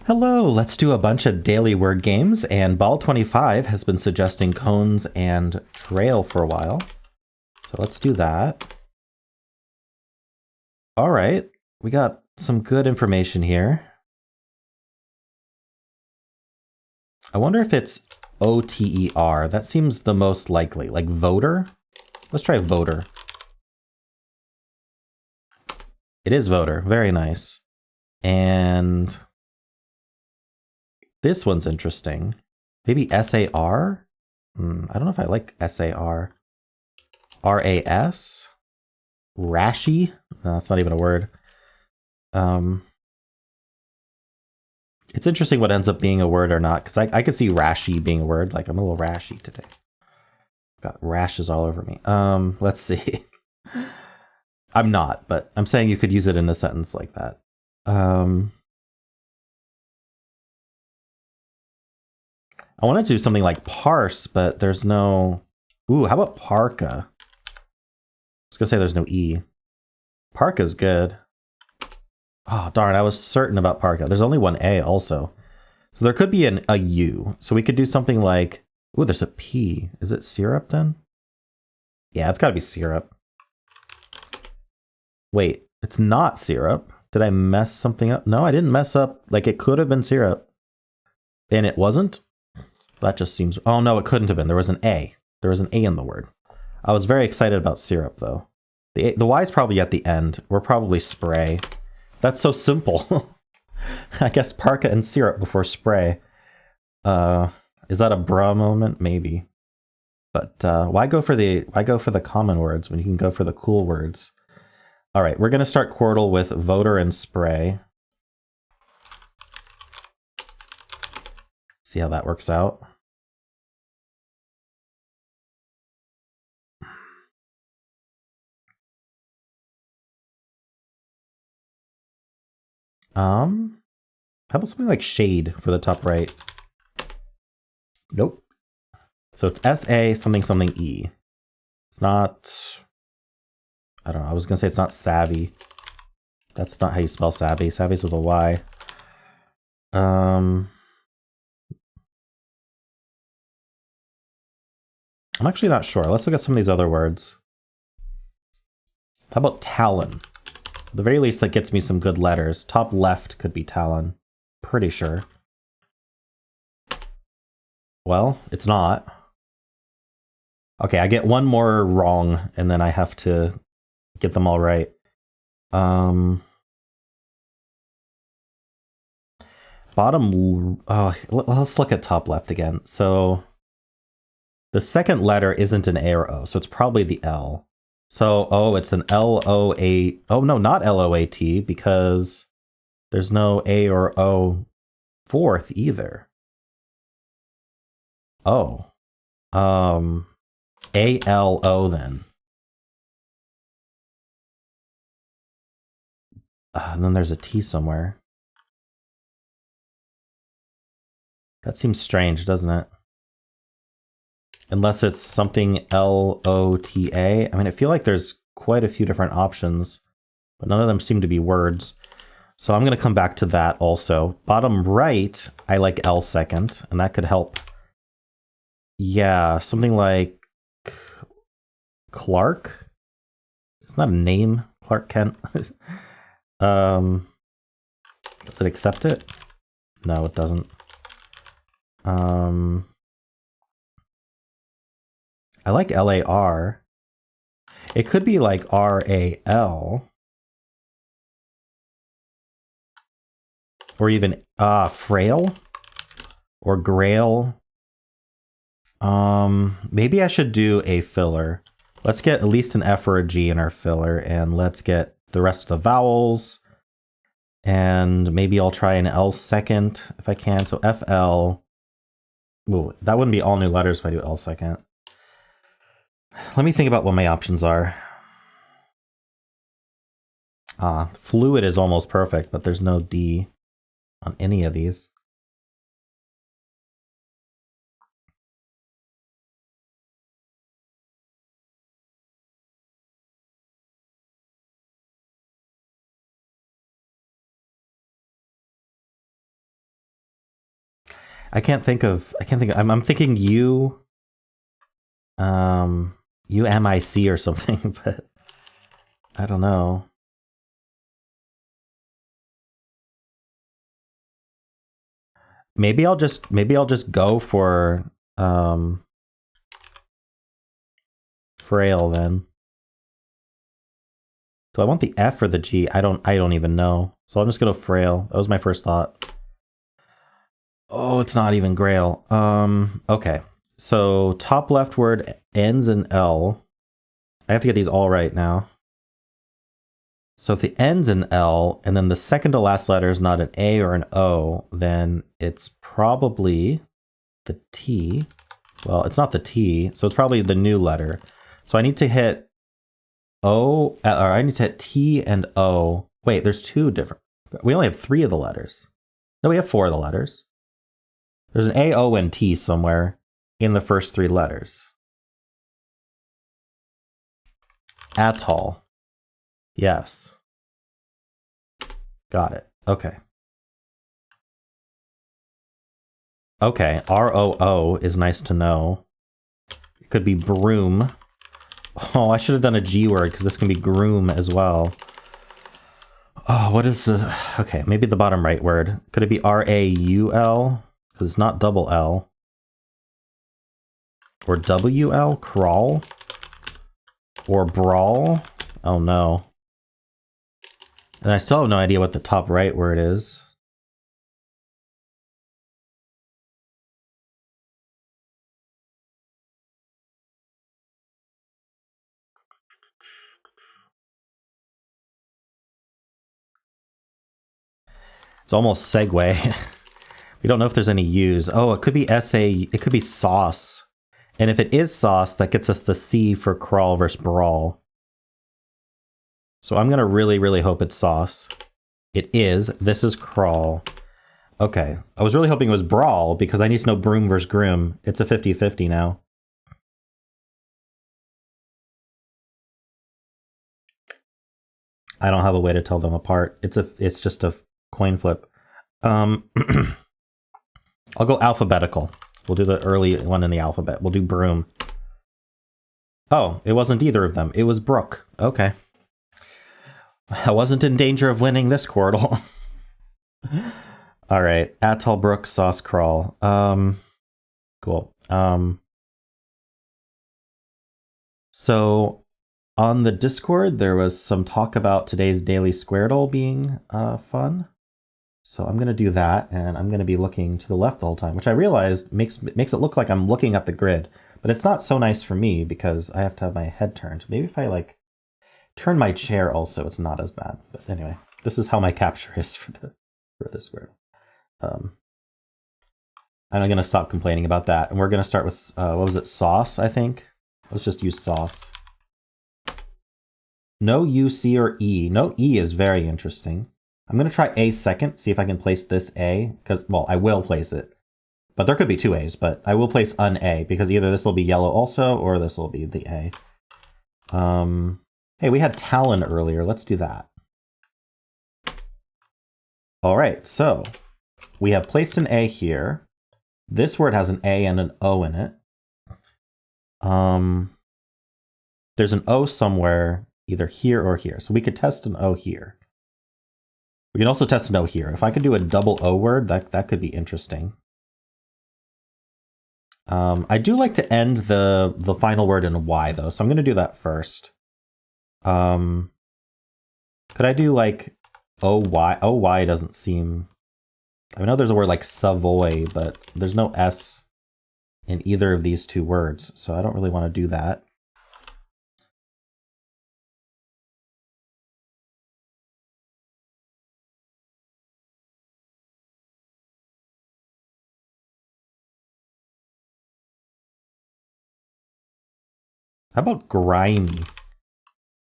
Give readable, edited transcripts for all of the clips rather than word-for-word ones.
Hello, let's do a bunch of daily word games, and Ball25 has been suggesting cones and trail for a while. So let's do that. All right, we got some good information here. I wonder if it's O-T-E-R. That seems the most likely, like voter. Let's try voter. It is voter, very nice. And this one's interesting. Maybe S-A-R? I don't know if I like S-A-R. R-A-S? Rashy? No, that's not even a word. It's interesting what ends up being a word or not, because I could see rashy being a word. Like, I'm a little rashy today. Got rashes all over me. Let's see. I'm not, but I'm saying you could use it in a sentence like that. I want to do something like parse, but there's no... Ooh, how about parka? I was going to say there's no E. Parka's good. Oh, darn, I was certain about parka. There's only one A also. So there could be a U. So we could do something like... Ooh, there's a P. Is it syrup then? Yeah, it's got to be syrup. Wait, it's not syrup. Did I mess something up? No, I didn't mess up. Like, it could have been syrup. And it wasn't? That just seems... Oh, no, it couldn't have been. There was an A. There was an A in the word. I was very excited about syrup, though. The Y is probably at the end. We're probably spray. That's so simple. I guess parka and syrup before spray. Is that a bra moment? Maybe. But why go for the common words when you can go for the cool words? All right, we're going to start Quordle with voter and spray. See how that works out. How about something like shade for the top right? Nope. So it's S-A something something E. It's not... I don't know. I was going to say it's not savvy. That's not how you spell savvy. Savvy's with a Y. I'm actually not sure. Let's look at some of these other words. How about talon? At the very least, that gets me some good letters. Top left could be talon. Pretty sure. Well, it's not. Okay, I get one more wrong, and then I have to get them all right. Bottom... let's look at top left again. So the second letter isn't an A or O, so it's probably the L. So, it's an L-O-A... Oh, no, not L-O-A-T, because there's no A or O fourth either. Oh. A-L-O then. And then there's a T somewhere. That seems strange, doesn't it? Unless it's something L-O-T-A. I mean, I feel like there's quite a few different options, but none of them seem to be words. So I'm going to come back to that also. Bottom right, I like L second, and that could help. Yeah, something like Clark. It's not a name, Clark Kent. Does it accept it? No, it doesn't. I like L-A-R. It could be like R-A-L. Or even frail. Or grail. Maybe I should do a filler. Let's get at least an F or a G in our filler, and let's get the rest of the vowels. And maybe I'll try an L second if I can. So F-L. Ooh, that wouldn't be all new letters if I do L second. Let me think about what my options are. Fluid is almost perfect, but there's no D on any of these. I can't think of. I'm thinking U. UMIC or something, but I don't know. Maybe I'll just go for frail then. Do I want the F or the G? I don't even know. So I'm just gonna frail. That was my first thought. Oh, it's not even grail. Okay. So top left word ends in L. I have to get these all right now. So if it ends in L, and then the second to last letter is not an A or an O, then it's probably the T. Well, it's not the T, so it's probably the new letter. So I need to hit O, or I need to hit T and O. Wait, there's two different. We only have 3 of the letters. No, we have 4 of the letters. There's an A, O, and T somewhere in the first 3 letters. Atoll. Yes. Got it. Okay. Okay, ROO is nice to know. It could be broom. Oh, I should have done a G word because this can be groom as well. Oh, what is the... Okay, maybe the bottom right word. Could it be RAUL? Because it's not double L. Or WL? Crawl? Or brawl? Oh no. And I still have no idea what the top right word is. It's almost segue. We don't know if there's any U's. Oh, it could be SA, it could be sauce. And if it is sauce, that gets us the C for crawl versus brawl. So I'm going to really, really hope it's sauce. It is. This is crawl. Okay. I was really hoping it was brawl because I need to know broom versus groom. It's a 50-50 now. I don't have a way to tell them apart. It's just a coin flip. I'll go alphabetical. We'll do the early one in the alphabet. We'll do broom. Oh, it wasn't either of them. It was brook. Okay. I wasn't in danger of winning this Quordle. All right. Atoll, brook, sauce, crawl. Cool. So on the Discord, there was some talk about today's daily Squardle being fun. So I'm going to do that, and I'm going to be looking to the left the whole time, which I realized makes it look like I'm looking at the grid. But it's not so nice for me because I have to have my head turned. Maybe if I like turn my chair also, it's not as bad. But anyway, this is how my capture is for this Squardle. I'm going to stop complaining about that, and we're going to start with what was it, sauce? I think. Let's just use sauce. No U, C, or E. No E is very interesting. I'm going to try A second, see if I can place this A, because, well, I will place it. But there could be 2 A's, but I will place an A, because either this will be yellow also, or this will be the A. Hey, we had Talon earlier. Let's do that. All right, so we have placed an A here. This word has an A and an O in it. There's an O somewhere, either here or here. So we could test an O here. We can also test an O here. If I could do a double O word, that could be interesting. I do like to end the final word in a Y, though, so I'm going to do that first. Could I do, like, O-Y? O-Y doesn't seem... I know there's a word like Savoy, but there's no S in either of these 2 words, so I don't really want to do that. How about grimy?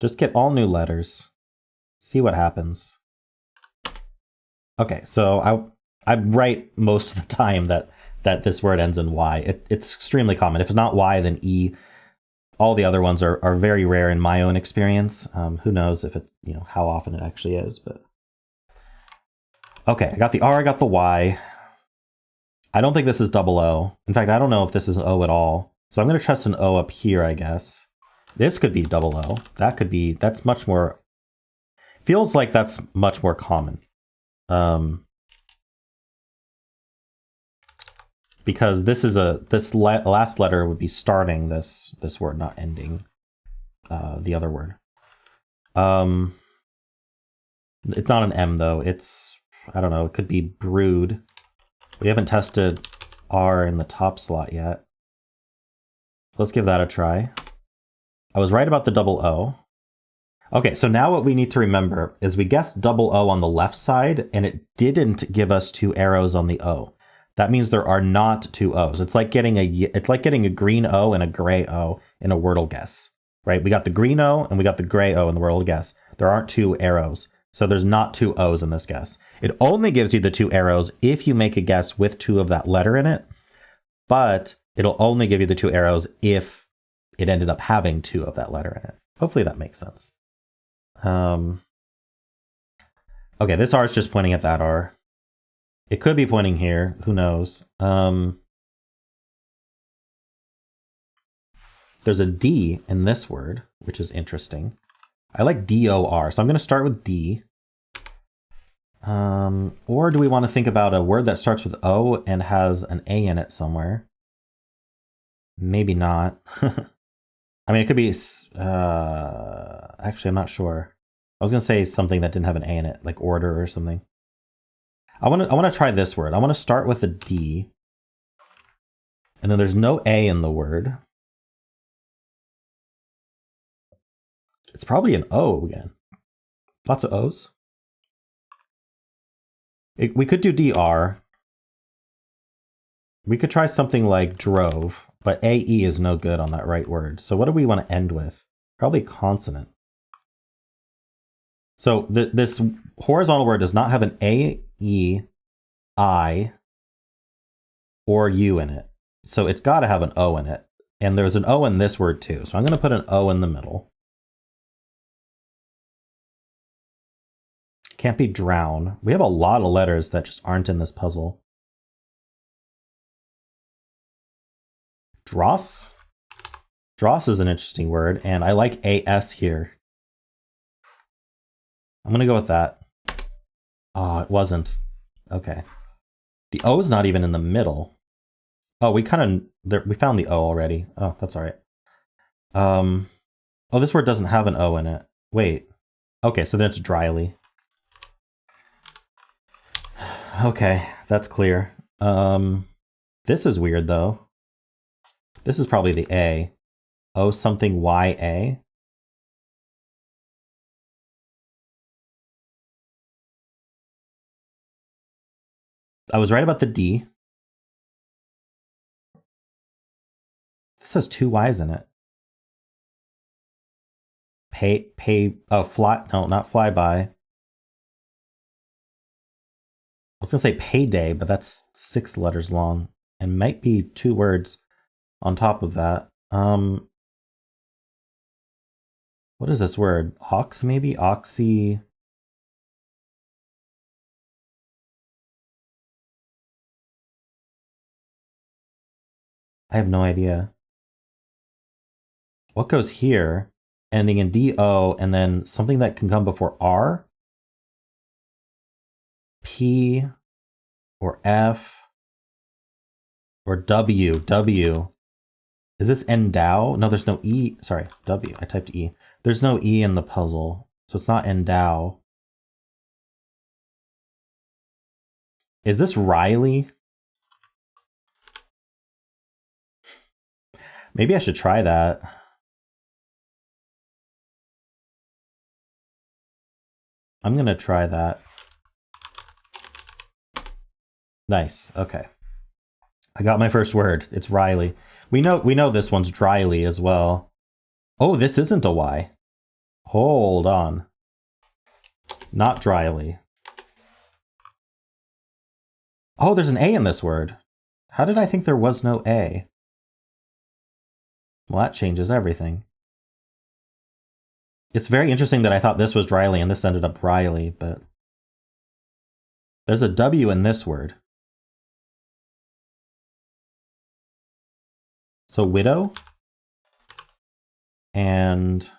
Just get all new letters. See what happens. Okay, so I'm right most of the time that this word ends in Y. It's extremely common. If it's not Y, then E. All the other ones are very rare in my own experience. Who knows if it, how often it actually is, but... Okay, I got the R, I got the Y. I don't think this is double O. In fact, I don't know if this is O at all. So I'm going to trust an O up here, I guess. This could be double O. That could be, that's much more, feels like that's much more common. Because this is last letter would be starting this word, not ending the other word. It's not an M though. It's, I don't know, it could be brood. We haven't tested R in the top slot yet. Let's give that a try. I was right about the double O. Okay, so now what we need to remember is we guessed double O on the left side, and it didn't give us 2 arrows on the O. That means there are not 2 O's. It's like getting a green O and a gray O in a wordle guess, right? We got the green O and we got the gray O in the wordle guess. There aren't 2 arrows, so there's not 2 O's in this guess. It only gives you the 2 arrows if you make a guess with 2 of that letter in it, but it'll only give you the 2 arrows if it ended up having 2 of that letter in it. Hopefully that makes sense. Okay, this R is just pointing at that R. It could be pointing here. Who knows? There's a D in this word, which is interesting. I like D-O-R, so I'm going to start with D. Or do we want to think about a word that starts with O and has an A in it somewhere? Maybe not. I mean, it could be... actually, I'm not sure. I was going to say something that didn't have an A in it, like order or something. I want to try this word. I want to start with a D. And then there's no A in the word. It's probably an O again. Lots of O's. We could do DR. We could try something like drove, but AE is no good on that right word. So what do we want to end with? Probably consonant. So this horizontal word does not have an A, E, I, or U in it. So it's got to have an O in it. And there's an O in this word too. So I'm going to put an O in the middle. Can't be drown. We have a lot of letters that just aren't in this puzzle. Dross? Dross is an interesting word, and I like AS here. I'm going to go with that. Oh, it wasn't. Okay. The O is not even in the middle. Oh, we found the O already. Oh, that's all right. Oh, this word doesn't have an O in it. Wait. Okay, so then it's dryly. Okay, that's clear. This is weird though. This is probably the A. O something YA. I was right about the D. This has 2 Y's in it. No, not fly by. I was gonna say payday, but that's 6 letters long and might be 2 words on top of that. What is this word? Ox, maybe? Oxy. I have no idea. What goes here, ending in D-O, and then something that can come before R? P or F or W. W. Is this endow? No, there's no E. Sorry, W. I typed E. There's no E in the puzzle, so it's not endow. Is this Riley? Maybe I should try that. I'm going to try that. Nice. Okay. I got my first word. It's Riley. We know this one's dryly as well. Oh, this isn't a Y. Hold on. Not dryly. Oh, there's an A in this word. How did I think there was no A? Well, that changes everything. It's very interesting that I thought this was dryly and this ended up Riley, but there's a W in this word. So widow. And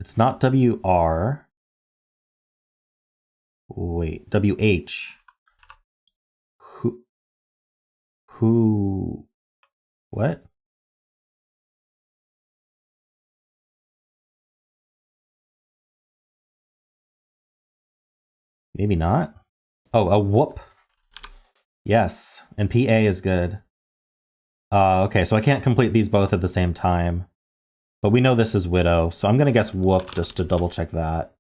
it's not WR. Wait, WH. Who? What? Maybe not. Oh, a whoop. Yes, and PA is good. Okay, so I can't complete these both at the same time. But we know this is widow, so I'm going to guess whoop just to double check that.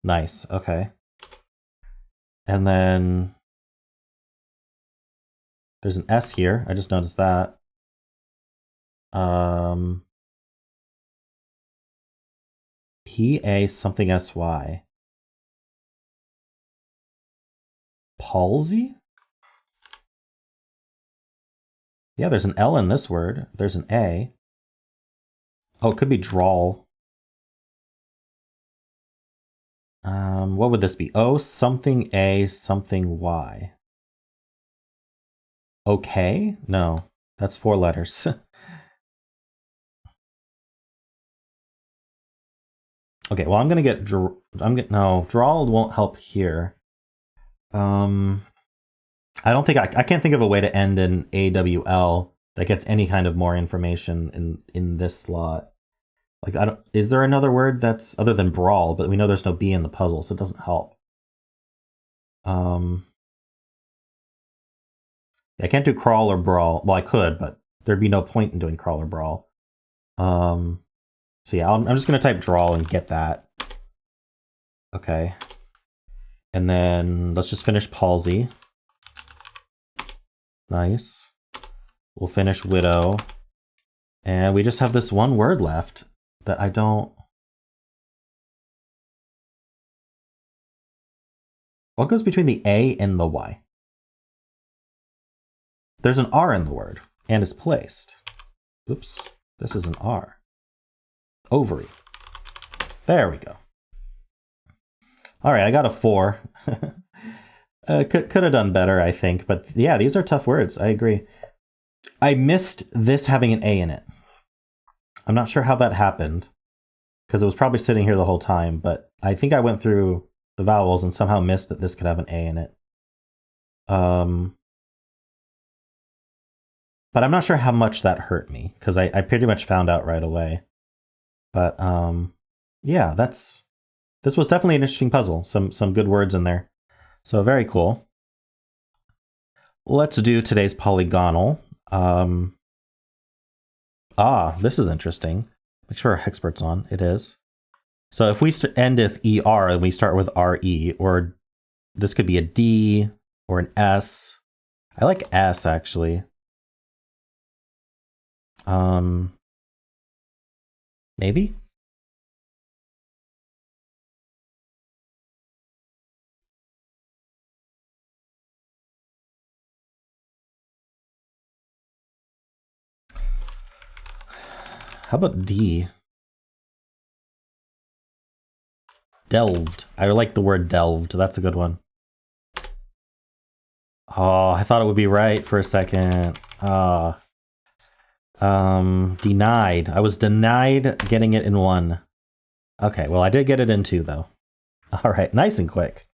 Nice, okay. And then there's an S here. I just noticed that. PA something SY. Palsy? Yeah, there's an L in this word. There's an A. Oh, it could be drawl. What would this be? O something A something Y. Okay? No, that's 4 letters. Okay, well I'm gonna get no, drawl won't help here. I don't think I can't think of a way to end in AWL that gets any kind of more information in this slot. Like is there another word that's other than brawl, but we know there's no B in the puzzle, so it doesn't help. I can't do crawl or brawl. Well, I could, but there'd be no point in doing crawl or brawl. So yeah, I'm just gonna type drawl and get that. Okay. And then let's just finish palsy. Nice. We'll finish widow. And we just have this one word left that I don't... What goes between the A and the Y? There's an R in the word, and it's placed. Oops, this is an R. Ovary. There we go. All right, I got a 4. Could have done better, I think. But yeah, these are tough words. I agree. I missed this having an A in it. I'm not sure how that happened, because it was probably sitting here the whole time. But I think I went through the vowels and somehow missed that this could have an A in it. But I'm not sure how much that hurt me, because I pretty much found out right away. But yeah, this was definitely an interesting puzzle. Some good words in there. So very cool. Let's do today's polygonal. This is interesting. Make sure our expert's on. It is. So if we end with ER and we start with RE, or this could be a D or an S. I like S actually. Maybe? How about D? Delved. I like the word delved. That's a good one. Oh, I thought it would be right for a second. Denied. I was denied getting it in 1. Okay, well I did get it in 2 though. All right, nice and quick.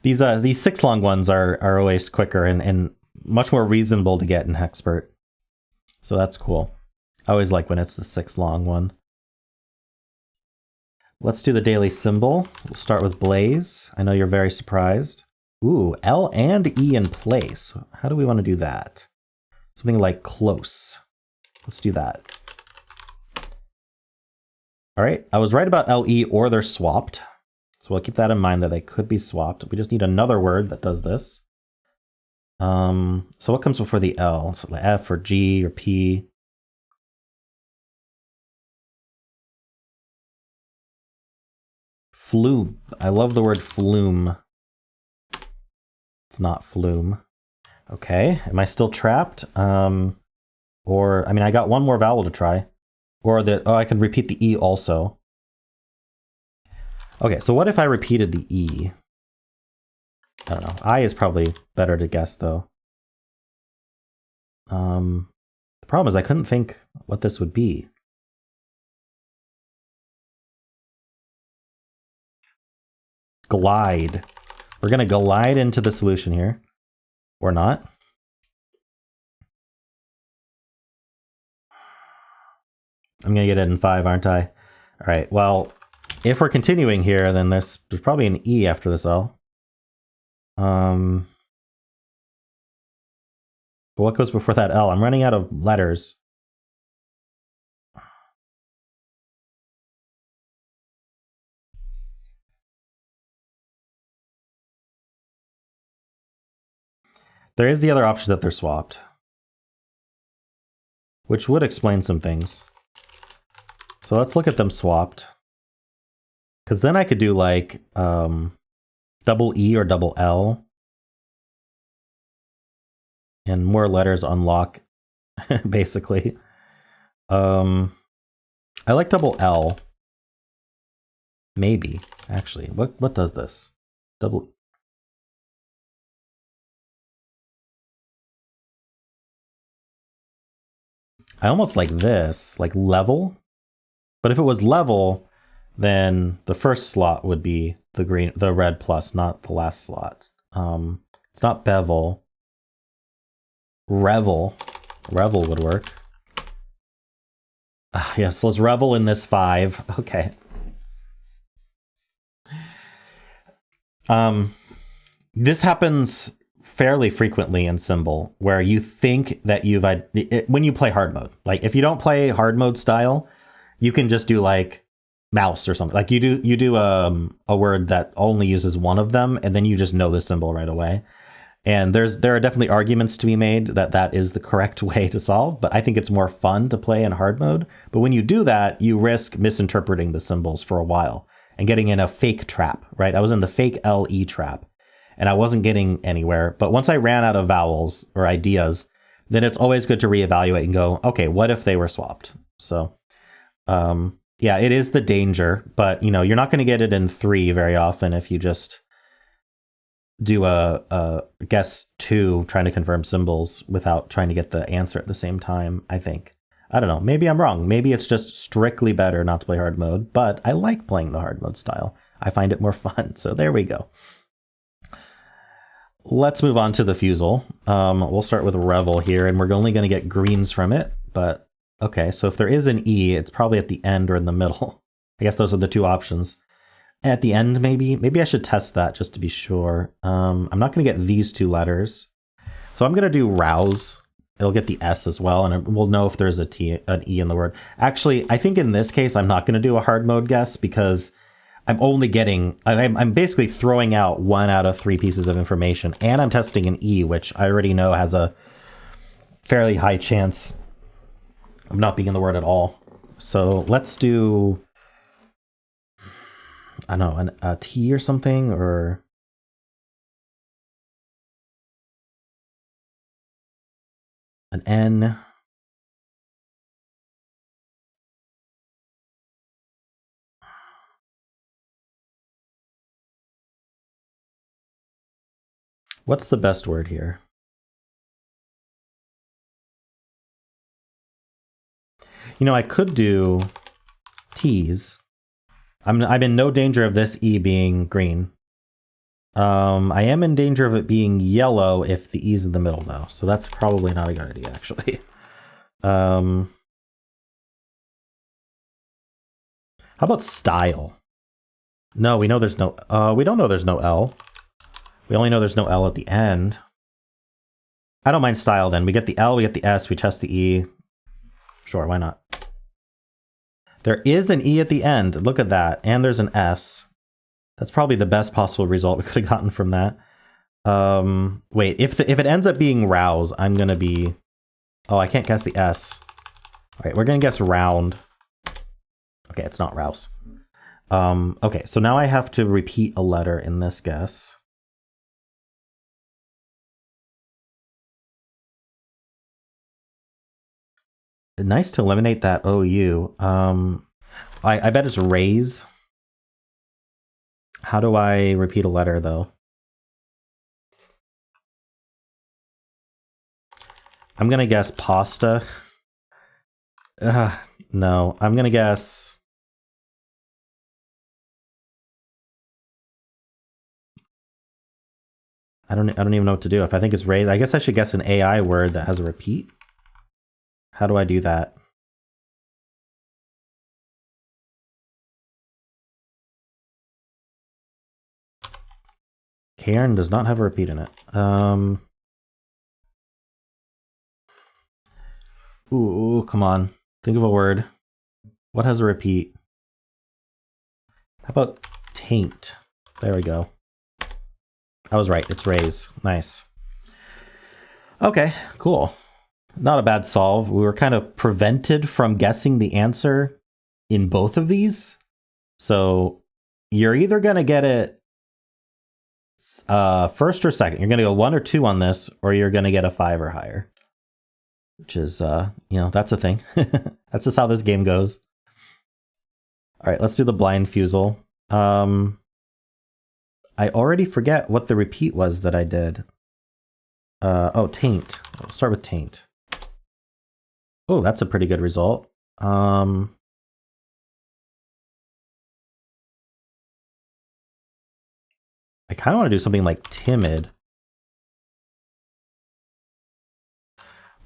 These 6 long ones are always quicker and much more reasonable to get in Hexpert. So that's cool. I always like when it's the 6 long one. Let's do the daily symbol. We'll start with Blaze. I know you're very surprised. Ooh, L and E in place. How do we want to do that? Something like close. Let's do that. All right, I was right about LE, or they're swapped. So we'll keep that in mind that they could be swapped. We just need another word that does this. So what comes before the L? So the F or G or P. Flume. I love the word flume. It's not flume. Okay, am I still trapped? Or, I mean, I got one more vowel to try. Or I could repeat the E also. Okay, so what if I repeated the E? I don't know. I is probably better to guess, though. The problem is I couldn't think what this would be. Glide. We're going to glide into the solution here. Or not. I'm going to get it in 5, aren't I? All right, well, if we're continuing here, then there's probably an E after this L. But what goes before that L? I'm running out of letters. There is the other option that they're swapped, which would explain some things. So let's look at them swapped. Because then I could do like double E or double L. And more letters unlock, basically. I like double L. Maybe, actually. What does this? Double... I almost like this, like level. But if it was level, then the first slot would be the red plus, not the last slot. It's not bevel. Revel would work. Yes, let's revel in this 5. Okay. This happens fairly frequently in Symble, where you think that when you play hard mode. Like if you don't play hard mode style, you can just do like mouse or something. Like you do a word that only uses one of them, and then you just know the symbol right away. And there are definitely arguments to be made that is the correct way to solve, but I think it's more fun to play in hard mode. But when you do that, you risk misinterpreting the symbols for a while and getting in a fake trap, right? I was in the fake LE trap, and I wasn't getting anywhere. But once I ran out of vowels or ideas, then it's always good to reevaluate and go, okay, what if they were swapped? So, yeah, it is the danger, but you're not going to get it in 3 very often if you just do a guess 2 trying to confirm symbols without trying to get the answer at the same time, I think. I don't know. Maybe I'm wrong. Maybe it's just strictly better not to play hard mode, but I like playing the hard mode style. I find it more fun. So there we go. Let's move on to the Fusele. We'll start with Revel here, and we're only going to get greens from it. But okay, so if there is an E, it's probably at the end or in the middle. I guess those are the 2 options. At the end, maybe I should test that just to be sure. I'm not going to get these 2 letters. So I'm going to do rouse. It'll get the S as well, and we'll know if there's an E in the word. Actually, I think in this case, I'm not going to do a hard mode guess because I'm only getting... I'm basically throwing out 1 out of 3 pieces of information, and I'm testing an E, which I already know has a fairly high chance of not being in the word at all. So let's do... I don't know, a T or something, or an N. What's the best word here? I could do T's. I'm in no danger of this E being green. I am in danger of it being yellow if the E's in the middle, though. So that's probably not a good idea, actually. How about style? No, we know there's no... we don't know there's no L. We only know there's no L at the end. I don't mind style, then. We get the L, we get the S, we test the E. Sure, why not? There is an E at the end. Look at that. And there's an S. That's probably the best possible result we could have gotten from that. Wait, if it ends up being rouse, I'm going to be... Oh, I can't guess the S. All right, we're going to guess round. Okay, it's not rouse. Okay, so now I have to repeat a letter in this guess. Nice to eliminate that OU. I bet it's raise. How do I repeat a letter, though? I'm gonna guess pasta. No, I'm gonna guess. I don't even know what to do. If I think it's raised, I guess I should guess an AI word that has a repeat. How do I do that? Cairn does not have a repeat in it. Ooh, come on. Think of a word. What has a repeat? How about taint? There we go. I was right. It's raise. Nice. Okay, cool. Not a bad solve. We were kind of prevented from guessing the answer in both of these. So you're either going to get it first or second. You're going to go 1 or 2 on this, or you're going to get a 5 or higher. Which is, that's a thing. That's just how this game goes. All right, let's do the blind Fusele. I already forget what the repeat was that I did. Taint. I'll start with taint. Oh, that's a pretty good result. I kind of want to do something like timid.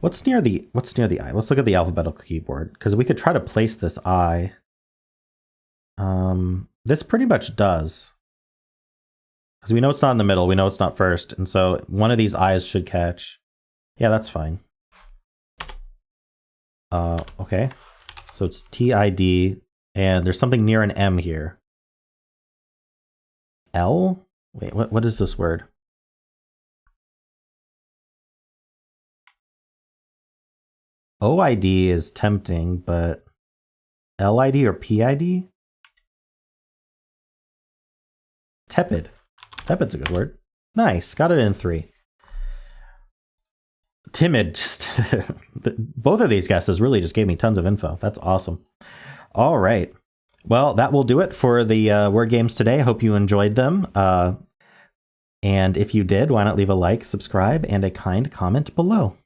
What's near the I? Let's look at the alphabetical keyboard, because we could try to place this I. This pretty much does. Because we know it's not in the middle, we know it's not first, and so one of these I's should catch. Yeah, that's fine. Okay. So it's TID, and there's something near an M here. L? Wait, what is this word? OID is tempting, but LID or PID? Tepid. Tepid's a good word. Nice, got it in 3. Timid, just both of these guesses really just gave me tons of info. That's awesome. All right. Well, that will do it for the word games today. I hope you enjoyed them. And if you did, why not leave a like, subscribe, and a kind comment below.